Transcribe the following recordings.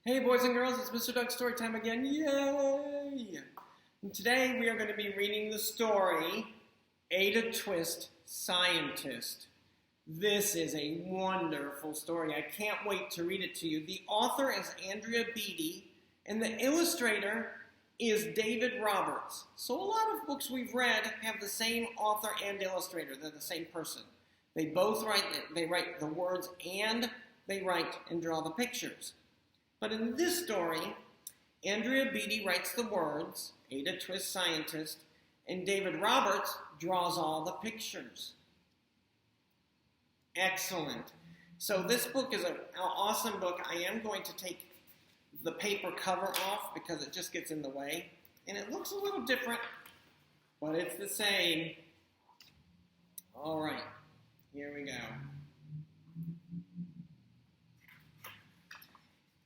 Hey boys and girls, it's Mr. Doug Storytime again, yay! And today we are going to be reading the story, Ada Twist, Scientist. This is a wonderful story. I can't wait to read it to you. The author is Andrea Beaty, and the illustrator is David Roberts. So a lot of books we've read have the same author and illustrator. They're the same person. They both write the words and they write and draw the pictures. But in this story, Andrea Beaty writes the words, Ada Twist, Scientist, and David Roberts draws all the pictures. Excellent. So this book is an awesome book. I am going to take the paper cover off because it just gets in the way. And it looks a little different, but it's the same. All right, here we go.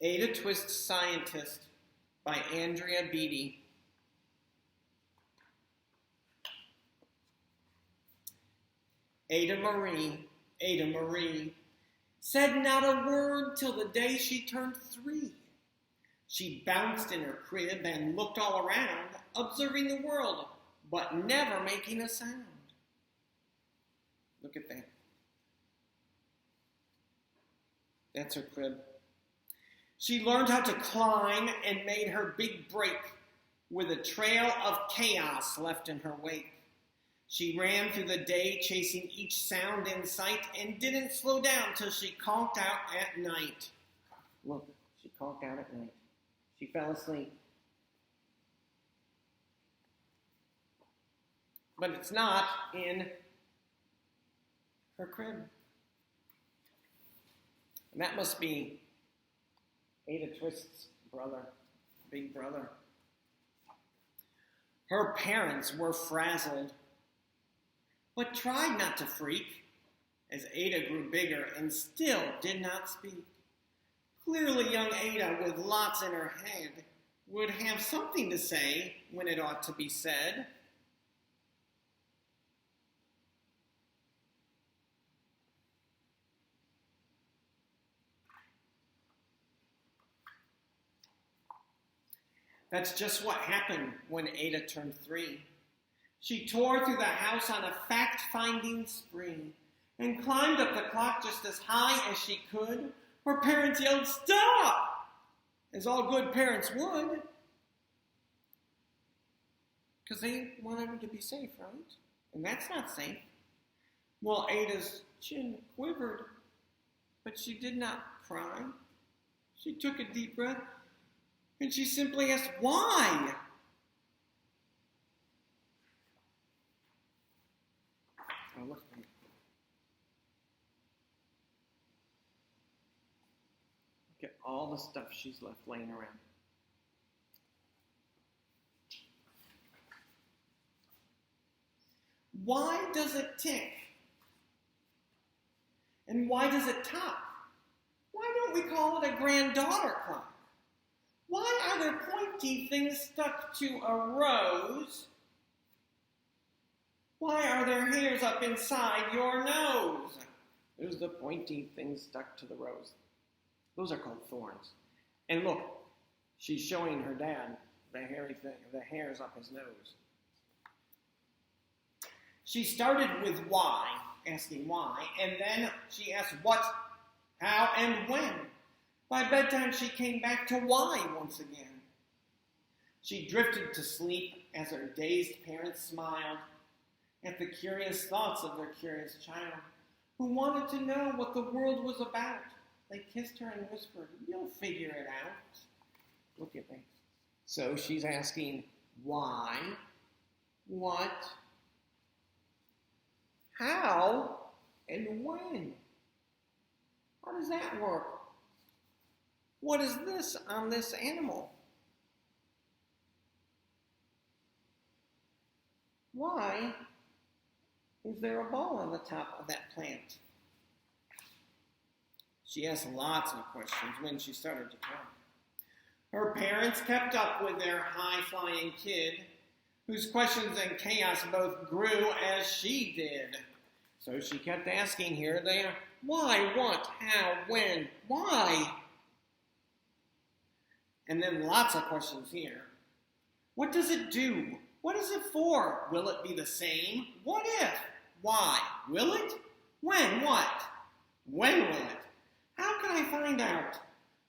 Ada Twist, Scientist by Andrea Beaty. Ada Marie, said not a word till the day she turned 3. She bounced in her crib and looked all around, observing the world, but never making a sound. Look at that. That's her crib. She learned how to climb and made her big break with a trail of chaos left in her wake. She ran through the day chasing each sound in sight and didn't slow down till she conked out at night. Look, she conked out at night. She fell asleep. But it's not in her crib. And that must be Ada Twist's brother, big brother. Her parents were frazzled, but tried not to freak as Ada grew bigger and still did not speak. Clearly young Ada, with lots in her head, would have something to say when it ought to be said. That's just what happened when Ada turned 3. She tore through the house on a fact-finding spree and climbed up the clock just as high as she could. Her parents yelled, "Stop!" as all good parents would. Because they wanted her to be safe, right? And that's not safe. Well, Ada's chin quivered, but she did not cry. She took a deep breath. And she simply asked, "Why?" Oh, look at all the stuff she's left laying around. Why does it tick? And why does it top? Why don't we call it a granddaughter clock? Why are there pointy things stuck to a rose? Why are there hairs up inside your nose? There's the pointy things stuck to the rose. Those are called thorns. And look, she's showing her dad the hairy thing, the hairs up his nose. She started with why, asking why, and then she asked what, how, and when. By bedtime, she came back to why once again. She drifted to sleep as her dazed parents smiled at the curious thoughts of their curious child, who wanted to know what the world was about. They kissed her and whispered, "You'll figure it out." Look at that. So she's asking why, what, how, and when. How does that work? What is this on this animal? Why is there a ball on the top of that plant? She asked lots of questions when she started to talk. Her parents kept up with their high-flying kid, whose questions and chaos both grew as she did. So she kept asking here, there, why, what, how, when, why? And then lots of questions here. What does it do? What is it for? Will it be the same? What if? Why? Will it? When? What? When will it? How can I find out?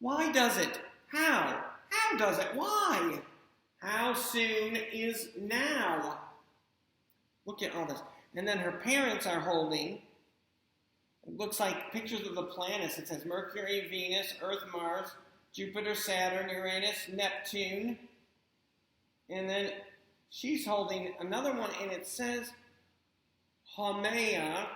Why does it? How? How does it? Why? How soon is now? Look at all this. And then her parents are holding, it looks like pictures of the planets. It says Mercury, Venus, Earth, Mars, Jupiter, Saturn, Uranus, Neptune. And then she's holding another one, and it says Haumea.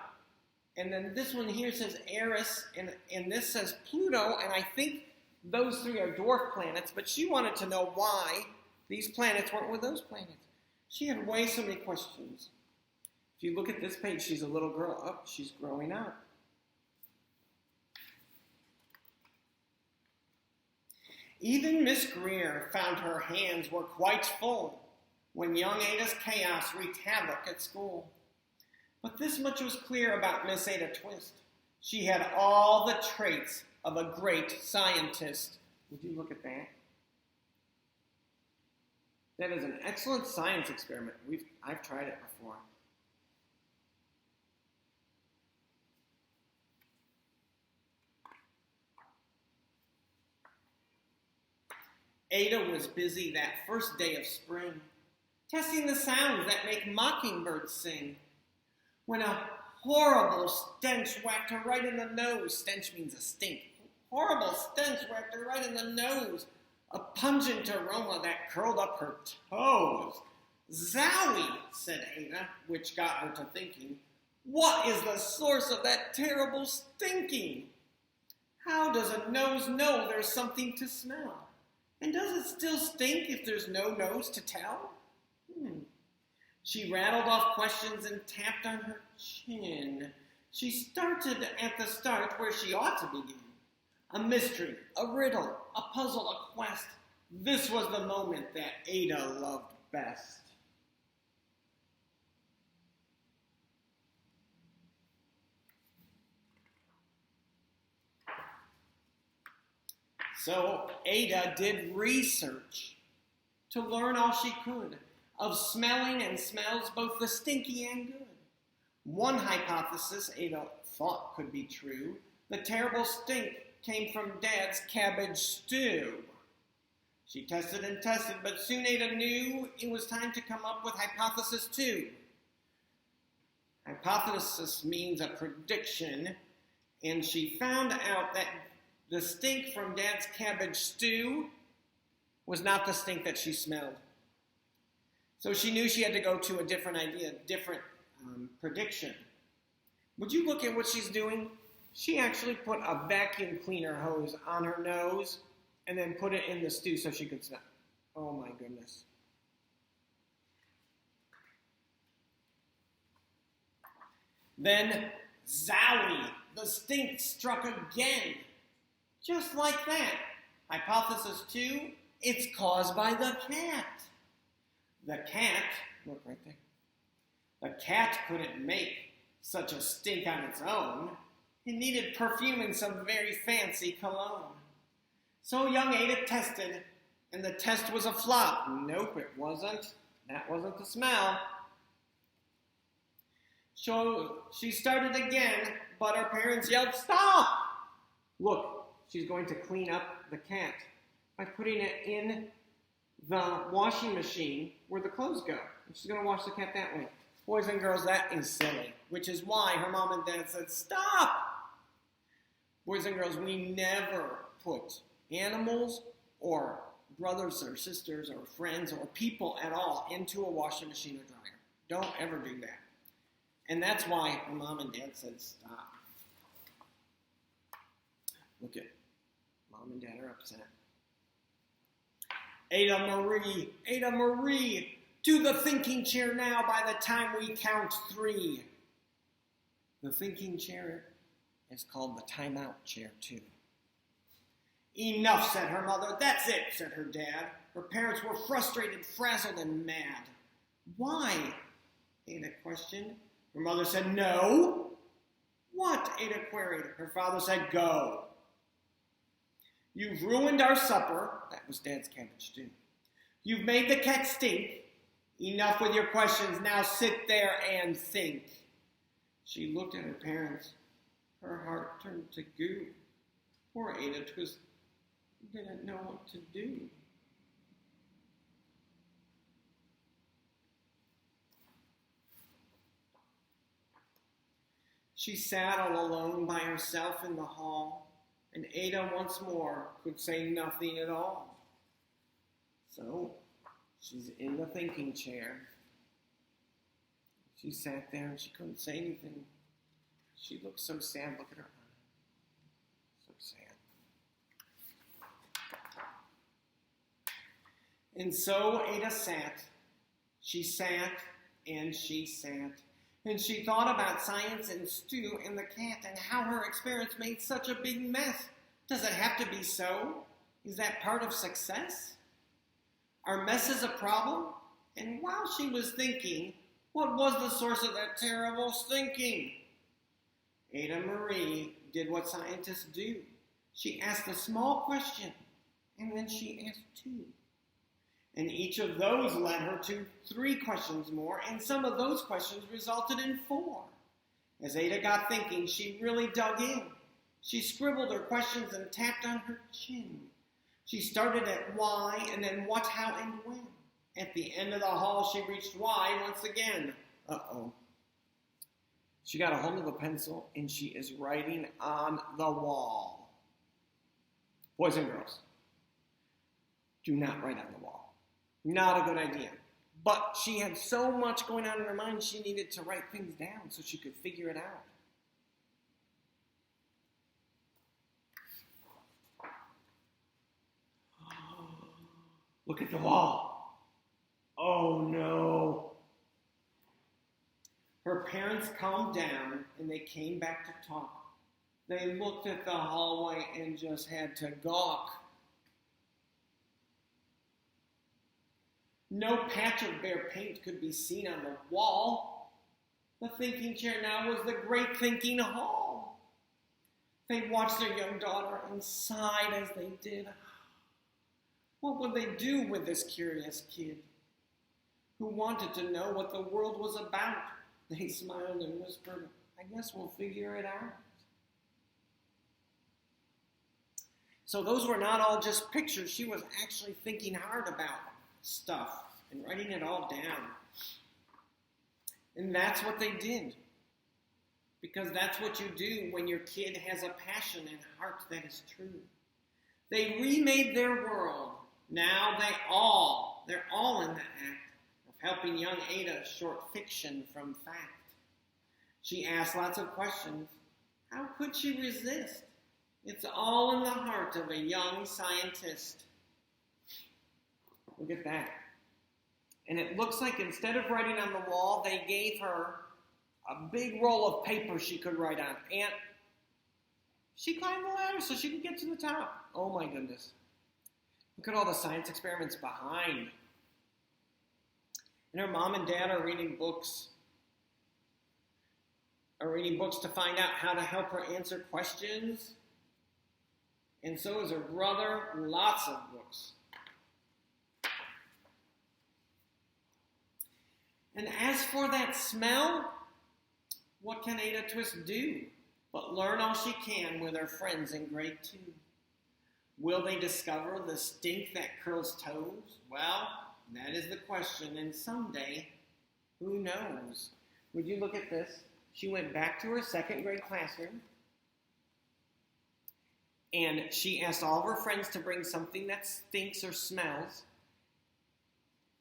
And then this one here says Eris, and this says Pluto. And I think those three are dwarf planets, but she wanted to know why these planets weren't with those planets. She had way so many questions. If you look at this page, she's a little girl. Oh, she's growing up. Even Miss Greer found her hands were quite full when young Ada's chaos wreaked havoc at school. But this much was clear about Miss Ada Twist. She had all the traits of a great scientist. Would you look at that? That is an excellent science experiment. I've tried it before. Ada was busy that first day of spring, testing the sounds that make mockingbirds sing, when a horrible stench whacked her right in the nose. Stench means a stink. Horrible stench whacked her right in the nose. A pungent aroma that curled up her toes. Zowie, said Ada, which got her to thinking, what is the source of that terrible stinking? How does a nose know there's something to smell? And does it still stink if there's no nose to tell? She rattled off questions and tapped on her chin. She started at the start where she ought to begin. A mystery, a riddle, a puzzle, a quest. This was the moment that Ada loved best. So Ada did research to learn all she could of smelling and smells, both the stinky and good. One hypothesis Ada thought could be true. The terrible stink came from Dad's cabbage stew. She tested and tested, but soon Ada knew it was time to come up with hypothesis 2. Hypothesis means a prediction, and she found out that the stink from Dad's cabbage stew was not the stink that she smelled. So she knew she had to go to a different idea, different prediction. Would you look at what she's doing? She actually put a vacuum cleaner hose on her nose and then put it in the stew so she could smell. Oh my goodness. Then, zowie, the stink struck again. Just like that. Hypothesis 2, it's caused by the cat. The cat, look right there. The cat couldn't make such a stink on its own. It needed perfume and some very fancy cologne. So young Ada tested, and the test was a flop. Nope, it wasn't. That wasn't the smell. So she started again, but her parents yelled, stop! Look, she's going to clean up the cat by putting it in the washing machine where the clothes go. And she's going to wash the cat that way. Boys and girls, that is silly, which is why her mom and dad said, stop! Boys and girls, we never put animals or brothers or sisters or friends or people at all into a washing machine or dryer. Don't ever do that. And that's why her mom and dad said, stop. Look at mom and dad are upset. Ada Marie, to the thinking chair now by the time we count 3. The thinking chair is called the timeout chair too. Enough, said her mother. That's it, said her dad. Her parents were frustrated, frazzled, and mad. Why? Ada questioned. Her mother said, no. What? Ada queried. Her father said, go. You've ruined our supper. That was Dad's cabbage stew. You've made the cat stink. Enough with your questions. Now sit there and think. She looked at her parents. Her heart turned to goo. Poor Ada Twist didn't know what to do. She sat all alone by herself in the hall, and Ada once more could say nothing at all. So she's in the thinking chair. She sat there and she couldn't say anything. She looked so sad. Look at her eyes. So sad. And so Ada sat. She sat and she sat. And she thought about science and stew and the cat and how her experience made such a big mess. Does it have to be so? Is that part of success? Are messes a problem? And while she was thinking, what was the source of that terrible stinking? Ada Marie did what scientists do. She asked a small question, and then she asked two. And each of those led her to 3 questions more, and some of those questions resulted in 4. As Ada got thinking, she really dug in. She scribbled her questions and tapped on her chin. She started at why, and then what, how, and when. At the end of the hall, she reached why once again. Uh-oh. She got a hold of a pencil, and she is writing on the wall. Boys and girls, do not write on the wall. Not a good idea. But she had so much going on in her mind, she needed to write things down so she could figure it out. Look at the wall. Oh no. Her parents calmed down and they came back to talk. They looked at the hallway and just had to gawk. No patch of bare paint could be seen on the wall. The thinking chair now was the great thinking hall. They watched their young daughter and sighed as they did. What would they do with this curious kid who wanted to know what the world was about? They smiled and whispered, I guess we'll figure it out. So those were not all just pictures. She was actually thinking hard about stuff and writing it all down. And that's what they did. Because that's what you do when your kid has a passion and heart that is true. They remade their world. Now they're all in the act of helping young Ada short fiction from fact. She asked lots of questions. How could she resist? It's all in the heart of a young scientist. Look at that. And it looks like instead of writing on the wall, they gave her a big roll of paper she could write on. And she climbed the ladder so she could get to the top. Oh my goodness. Look at all the science experiments behind. And her mom and dad are reading books. To find out how to help her answer questions. And so is her brother. Lots of books. And as for that smell, what can Ada Twist do but learn all she can with her friends in grade 2? Will they discover the stink that curls toes? Well, that is the question, and someday, who knows? Would you look at this? She went back to her 2nd grade classroom, and she asked all of her friends to bring something that stinks or smells,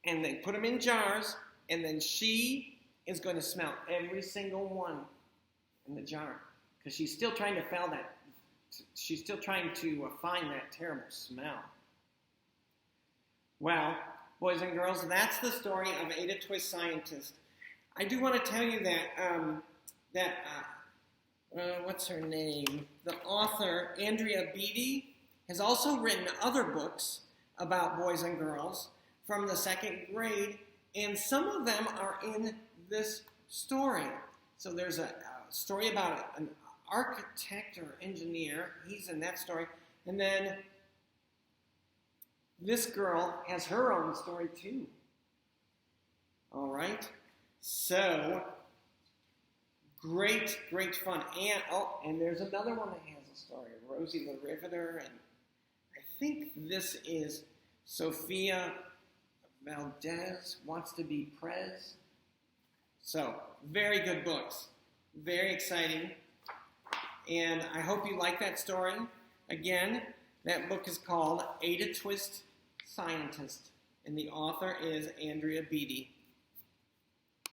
and they put them in jars, and then she is going to smell every single one in the jar, because she's still trying to find that terrible smell. Well, boys and girls, that's the story of Ada Twist Scientist. I do want to tell you that what's her name? The author, Andrea Beaty, has also written other books about boys and girls from the 2nd grade, and some of them are in this story. So there's a story about an architect or engineer. He's in that story. And then this girl has her own story too. All right? So, great, great fun. And there's another one that has a story, Rosie the Riveter, and I think this is Sophia Valdez Wants to Be Prez. So, very good books. Very exciting. And I hope you like that story. Again, that book is called Ada Twist Scientist, and the author is Andrea Beaty.